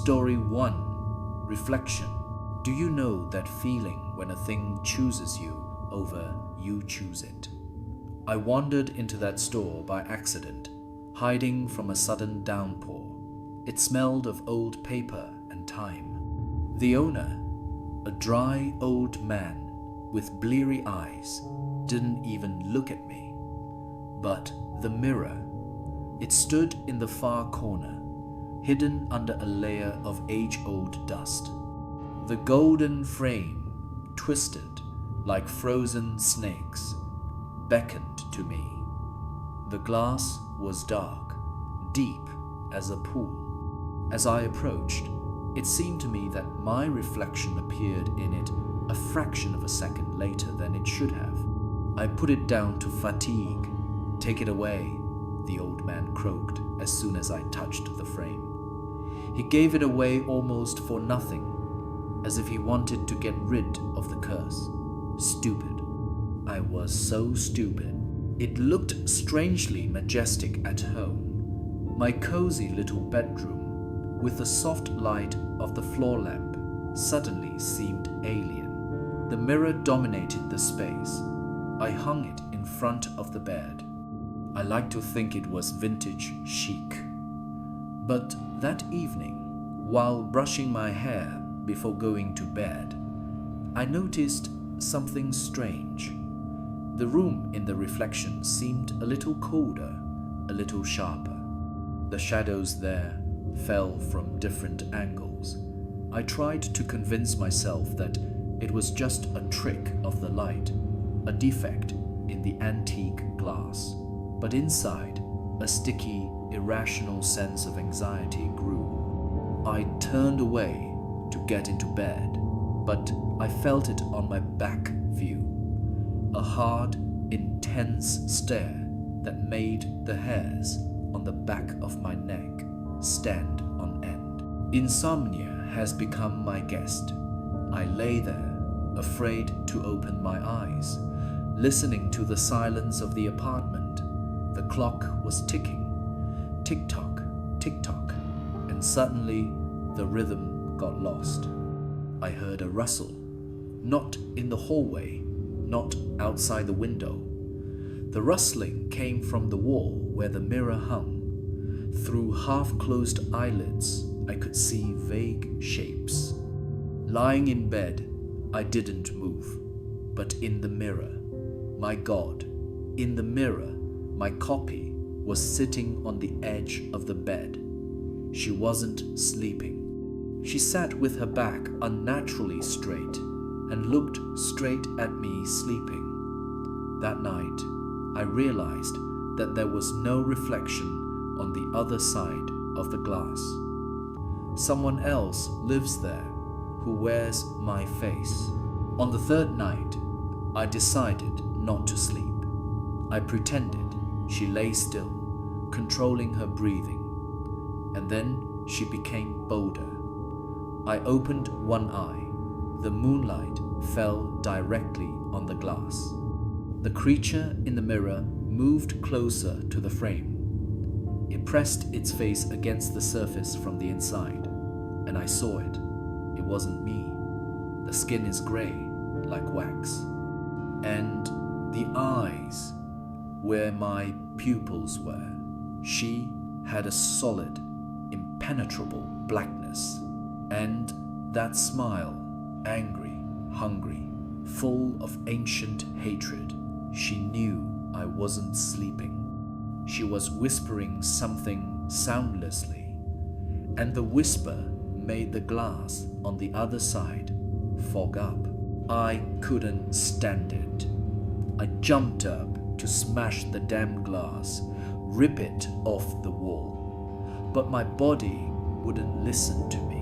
Story 1. Reflection. Do you know that feeling when a thing chooses you over you choose it? I wandered into that store by accident, hiding from a sudden downpour. It smelled of old paper and time. The owner, a dry old man with bleary eyes, didn't even look at me. But the mirror, it stood in the far corner, hidden under a layer of age-old dust. The golden frame, twisted like frozen snakes, beckoned to me. The glass was dark, deep as a pool. As I approached, it seemed to me that my reflection appeared in it a fraction of a second later than it should have. I put it down to fatigue. "Take it away," the old man croaked as soon as I touched the frame. He gave it away almost for nothing, as if he wanted to get rid of the curse. Stupid. I was so stupid. It looked strangely majestic at home. My cozy little bedroom, with the soft light of the floor lamp, suddenly seemed alien. The mirror dominated the space. I hung it in front of the bed. I like to think it was vintage chic. But that evening, while brushing my hair before going to bed, I noticed something strange. The room in the reflection seemed a little colder, a little sharper. The shadows there fell from different angles. I tried to convince myself that it was just a trick of the light, a defect in the antique glass. But inside, a sticky, irrational sense of anxiety grew. I turned away to get into bed, but I felt it on my back view. A hard, intense stare that made the hairs on the back of my neck stand on end. Insomnia has become my guest. I lay there, afraid to open my eyes, listening to the silence of the apartment. The clock was ticking, tick-tock, tick-tock, and suddenly the rhythm got lost. I heard a rustle, not in the hallway, not outside the window. The rustling came from the wall where the mirror hung. Through half-closed eyelids, I could see vague shapes. Lying in bed, I didn't move, but in the mirror, my God, in the mirror, my copy was sitting on the edge of the bed. She wasn't sleeping. She sat with her back unnaturally straight and looked straight at me sleeping. That night, I realized that there was no reflection on the other side of the glass. Someone else lives there who wears my face. On the third night, I decided not to sleep. I pretended she lay still, controlling her breathing, and then she became bolder. I opened one eye. The moonlight fell directly on the glass. The creature in the mirror moved closer to the frame. It pressed its face against the surface from the inside, and I saw it. It wasn't me. The skin is gray, like wax. And the eyes, where my pupils were, she had a solid, impenetrable blackness. And that smile, angry, hungry, full of ancient hatred. She knew I wasn't sleeping. She was whispering something soundlessly, and the whisper made the glass on the other side fog up. I couldn't stand it. I jumped up to smash the damn glass, rip it off the wall. But my body wouldn't listen to me.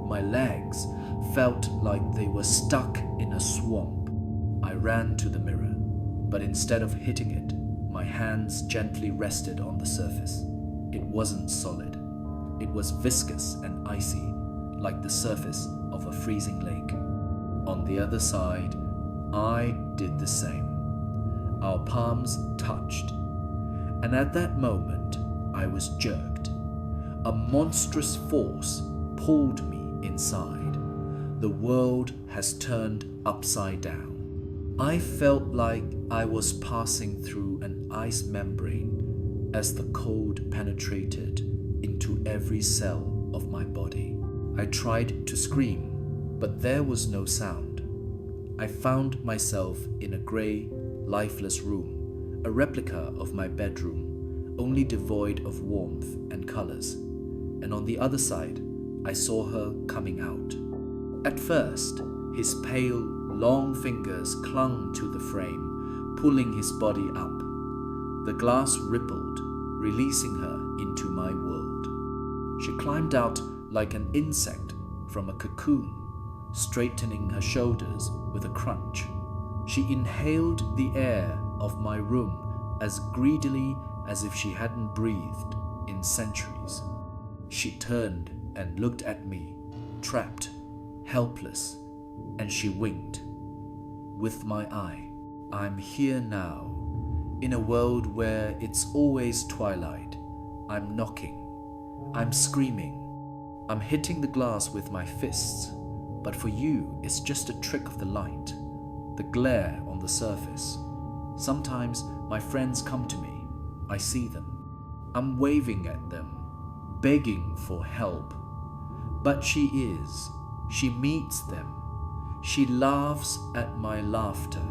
My legs felt like they were stuck in a swamp. I ran to the mirror, but instead of hitting it, my hands gently rested on the surface. It wasn't solid. It was viscous and icy, like the surface of a freezing lake. On the other side, I did the same. Our palms touched, and at that moment, I was jerked. A monstrous force pulled me inside. The world has turned upside down. I felt like I was passing through an ice membrane as the cold penetrated into every cell of my body. I tried to scream, but there was no sound. I found myself in a grey, lifeless room, a replica of my bedroom, only devoid of warmth and colours. And on the other side, I saw her coming out. At first, his pale, long fingers clung to the frame, pulling his body up. The glass rippled, releasing her into my world. She climbed out like an insect from a cocoon, straightening her shoulders with a crunch. She inhaled the air of my room as greedily as if she hadn't breathed in centuries. She turned and looked at me, trapped, helpless, and she winked. With my eye, I'm here now, in a world where it's always twilight. I'm knocking, I'm screaming, I'm hitting the glass with my fists, but for you, it's just a trick of the light, the glare on the surface. Sometimes my friends come to me, I see them. I'm waving at them, begging for help. But she meets them. She laughs at my laughter,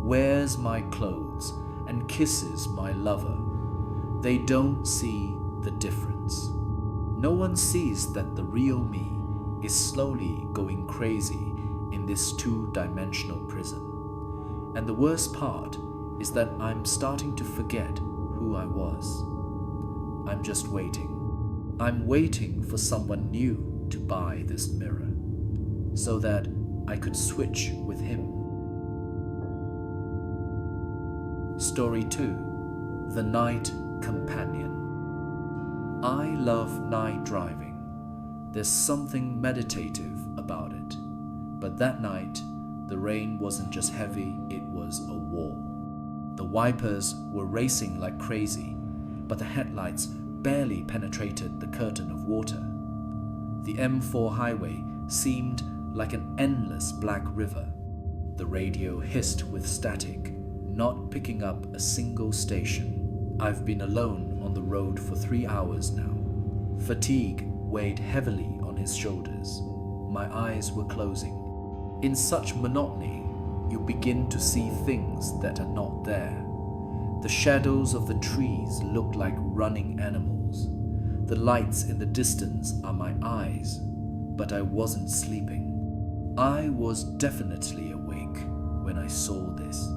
wears my clothes, and kisses my lover. They don't see the difference. No one sees that the real me is slowly going crazy in this two-dimensional prison. And the worst part is that I'm starting to forget who I was. I'm just waiting. I'm waiting for someone new to buy this mirror, so that I could switch with him. Story 2. The Night Companion. I love night driving. There's something meditative about it. But that night, the rain wasn't just heavy, it was a war. The wipers were racing like crazy, but the headlights barely penetrated the curtain of water. The M4 highway seemed like an endless black river. The radio hissed with static, not picking up a single station. I've been alone on the road for 3 hours now. Fatigue weighed heavily on his shoulders. My eyes were closing. In such monotony, you begin to see things that are not there. The shadows of the trees look like running animals. The lights in the distance are my eyes, but I wasn't sleeping. I was definitely awake when I saw this.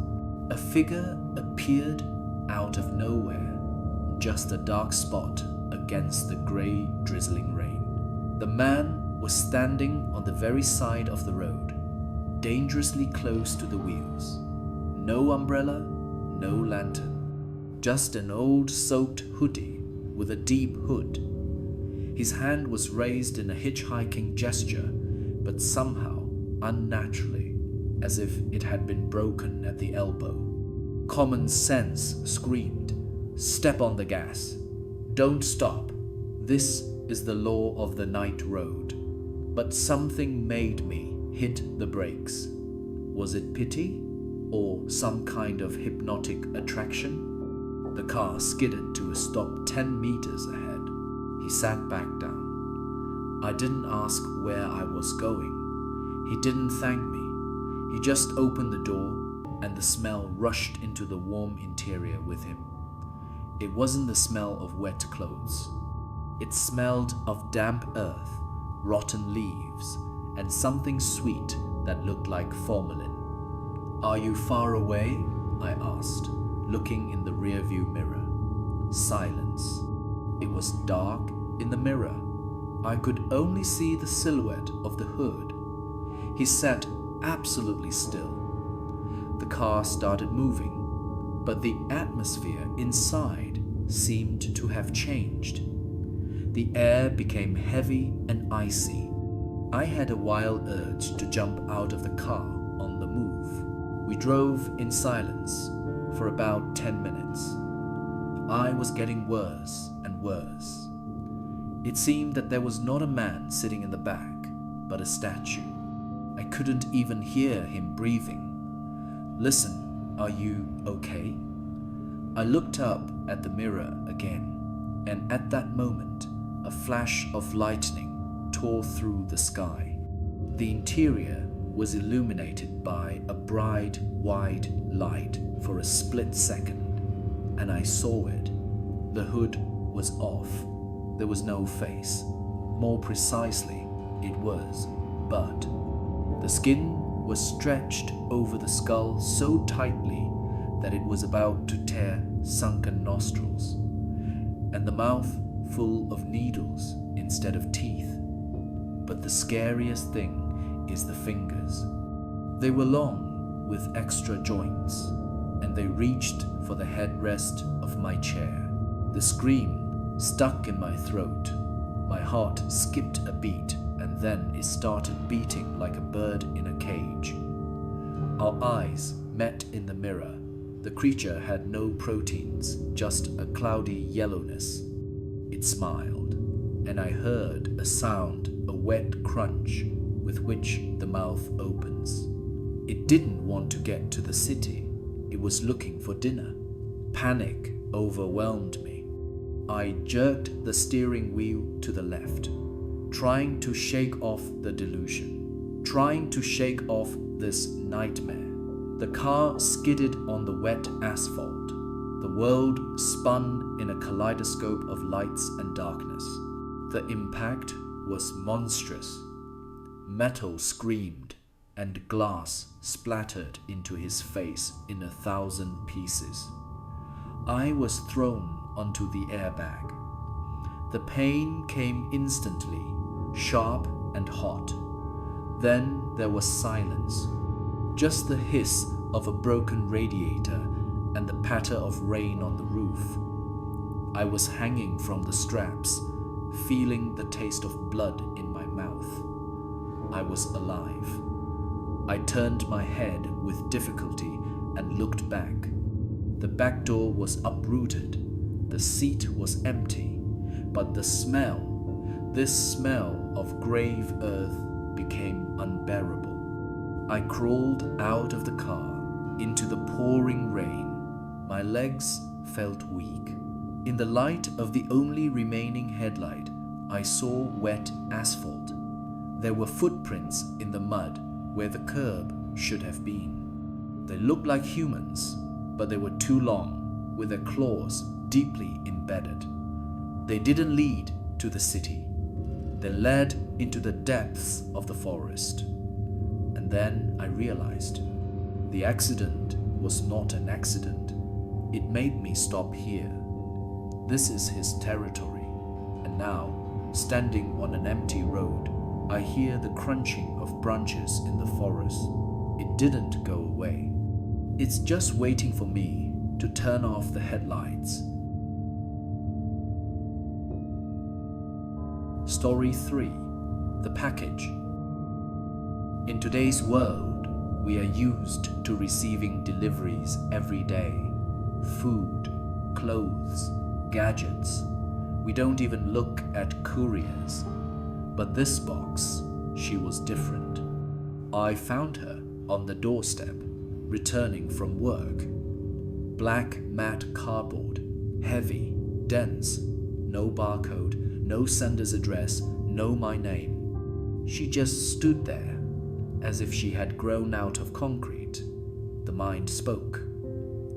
A figure appeared out of nowhere, just a dark spot against the grey, drizzling rain. The man was standing on the very side of the road, dangerously close to the wheels. No umbrella, no lantern. Just an old soaked hoodie with a deep hood. His hand was raised in a hitchhiking gesture, but somehow unnaturally, as if it had been broken at the elbow. Common sense screamed, "Step on the gas. Don't stop. This is the law of the night road." But something made me hit the brakes. Was it pity or some kind of hypnotic attraction? The car skidded to a stop 10 meters ahead. He sat back down. I didn't ask where I was going. He didn't thank me. He just opened the door, and the smell rushed into the warm interior with him. It wasn't the smell of wet clothes. It smelled of damp earth, rotten leaves, and something sweet that looked like formalin. "Are you far away?" I asked, looking in the rearview mirror. Silence. It was dark in the mirror. I could only see the silhouette of the hood. He sat absolutely still. The car started moving, but the atmosphere inside seemed to have changed. The air became heavy and icy. I had a wild urge to jump out of the car on the move. We drove in silence for about 10 minutes. I was getting worse and worse. It seemed that there was not a man sitting in the back, but a statue. I couldn't even hear him breathing. "Listen, are you okay?" I looked up at the mirror again, and at that moment, a flash of lightning tore through the sky. The interior was illuminated by a bright white light for a split second, and I saw it. The hood was off. There was no face. More precisely, it was bud. The skin was stretched over the skull so tightly that it was about to tear sunken nostrils, and the mouth full of needles instead of teeth. But the scariest thing is the fingers. They were long with extra joints, and they reached for the headrest of my chair. The scream stuck in my throat. My heart skipped a beat, and then it started beating like a bird in a cage. Our eyes met in the mirror. The creature had no proteins, just a cloudy yellowness. It smiled, and I heard a sound, a wet crunch with which the mouth opens. It didn't want to get to the city. It was looking for dinner. Panic overwhelmed me. I jerked the steering wheel to the left, trying to shake off the delusion, trying to shake off this nightmare. The car skidded on the wet asphalt. The world spun in a kaleidoscope of lights and darkness. The impact was monstrous. Metal screamed, and glass splattered into his face in 1,000 pieces. I was thrown onto the airbag. The pain came instantly, sharp and hot. Then there was silence. Just the hiss of a broken radiator and the patter of rain on the roof. I was hanging from the straps, feeling the taste of blood in my mouth. I was alive. I turned my head with difficulty and looked back. The back door was uprooted. The seat was empty, but the smell, this smell of grave earth, became unbearable. I crawled out of the car into the pouring rain. My legs felt weak. In the light of the only remaining headlight, I saw wet asphalt. There were footprints in the mud where the curb should have been. They looked like humans, but they were too long, with their claws deeply embedded. They didn't lead to the city. They led into the depths of the forest. And then I realized the accident was not an accident. It made me stop here. This is his territory. And now, standing on an empty road, I hear the crunching of branches in the forest. It didn't go away. It's just waiting for me to turn off the headlights. Story 3. The Package. In today's world, we are used to receiving deliveries every day. Food, clothes, gadgets. We don't even look at couriers. But this box, she was different. I found her on the doorstep, returning from work. Black matte cardboard, heavy, dense, no barcode, no sender's address, no my name. She just stood there, as if she had grown out of concrete. The mind spoke.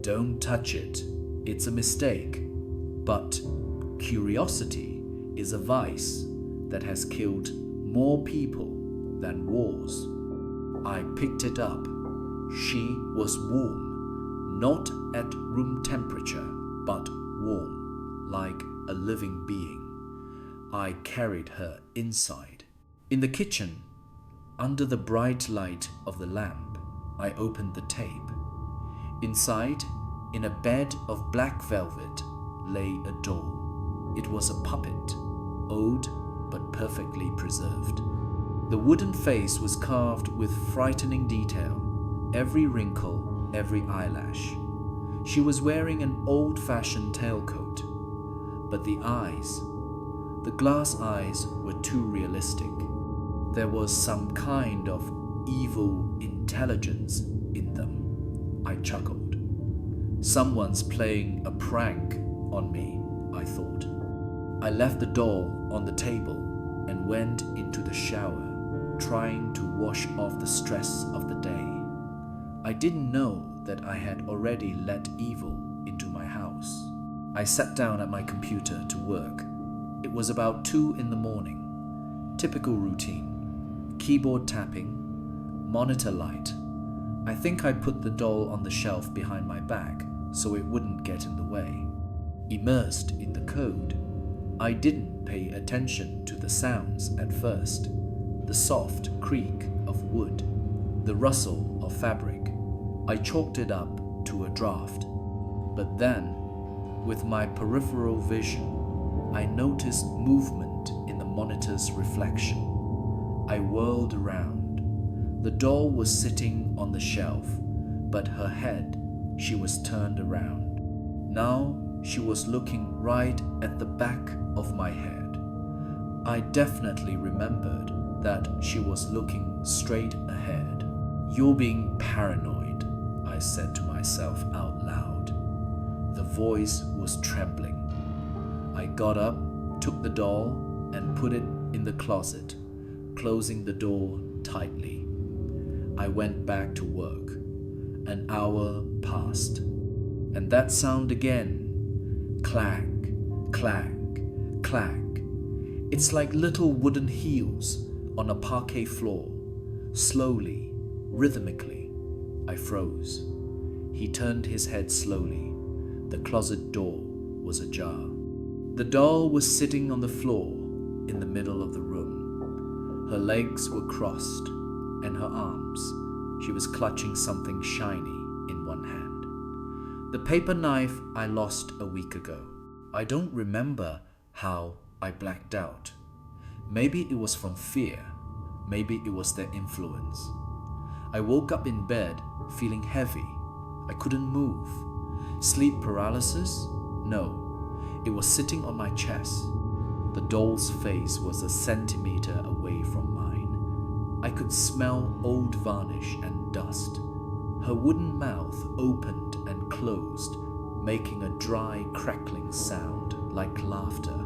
Don't touch it, it's a mistake. But curiosity is a vice that has killed more people than wars. I picked it up. She was warm, not at room temperature, but warm, like a living being. I carried her inside. In the kitchen, under the bright light of the lamp, I opened the tape. Inside, in a bed of black velvet, lay a doll. It was a puppet, old but perfectly preserved. The wooden face was carved with frightening detail, every wrinkle, every eyelash. She was wearing an old-fashioned tailcoat, but the eyes, The glass eyes were too realistic. There was some kind of evil intelligence in them. I chuckled. Someone's playing a prank on me, I thought. I left the doll on the table and went into the shower, trying to wash off the stress of the day. I didn't know that I had already let evil into my house. I sat down at my computer to work. It was about 2 in the morning. Typical routine. Keyboard tapping, monitor light. I think I put the doll on the shelf behind my back so it wouldn't get in the way. Immersed in the code, I didn't pay attention to the sounds at first. The soft creak of wood, the rustle of fabric. I chalked it up to a draft. But then, with my peripheral vision, I noticed movement in the monitor's reflection. I whirled around. The doll was sitting on the shelf, but her head, she was turned around. Now she was looking right at the back of my head. I definitely remembered that she was looking straight ahead. "You're being paranoid," I said to myself out loud. The voice was trembling. I got up, took the doll, and put it in the closet, closing the door tightly. I went back to work. An hour passed, and that sound again. Clack, clack, clack. It's like little wooden heels on a parquet floor. Slowly, rhythmically, I froze. He turned his head slowly. The closet door was ajar. The doll was sitting on the floor in the middle of the room. Her legs were crossed, and her arms, she was clutching something shiny in one hand. The paper knife I lost a week ago. I don't remember how I blacked out. Maybe it was from fear. Maybe it was their influence. I woke up in bed feeling heavy. I couldn't move. Sleep paralysis? No. It was sitting on my chest. The doll's face was a centimeter away from mine. I could smell old varnish and dust. Her wooden mouth opened and closed, making a dry, crackling sound like laughter.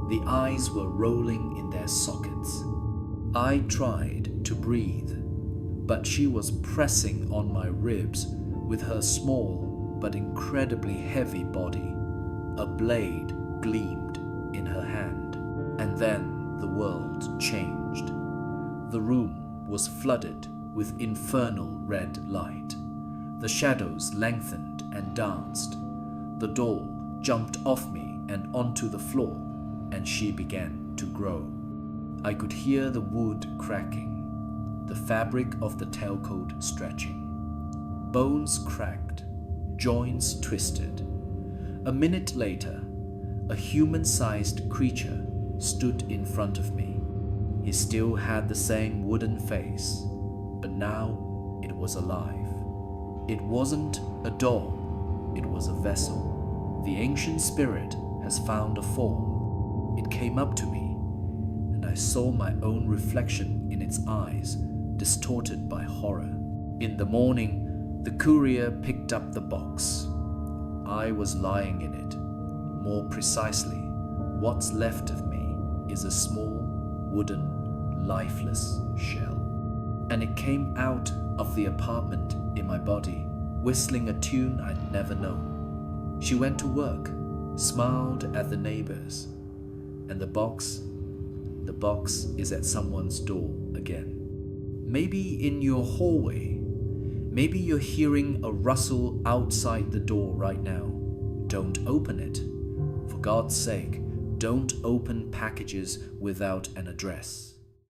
The eyes were rolling in their sockets. I tried to breathe, but she was pressing on my ribs with her small but incredibly heavy body. A blade gleamed in her hand, and then the world changed. The room was flooded with infernal red light. The shadows lengthened and danced. The doll jumped off me and onto the floor, and she began to grow. I could hear the wood cracking, the fabric of the tailcoat stretching. Bones cracked, joints twisted. A minute later, a human-sized creature stood in front of me. He still had the same wooden face, but now it was alive. It wasn't a doll, it was a vessel. The ancient spirit has found a form. It came up to me, and I saw my own reflection in its eyes, distorted by horror. In the morning, the courier picked up the box. I was lying in it. More precisely, what's left of me is a small, wooden, lifeless shell. And it came out of the apartment in my body, whistling a tune I'd never known. She went to work, smiled at the neighbors, and the box is at someone's door again. Maybe in your hallway. Maybe you're hearing a rustle outside the door right now. Don't open it. For God's sake, don't open packages without an address.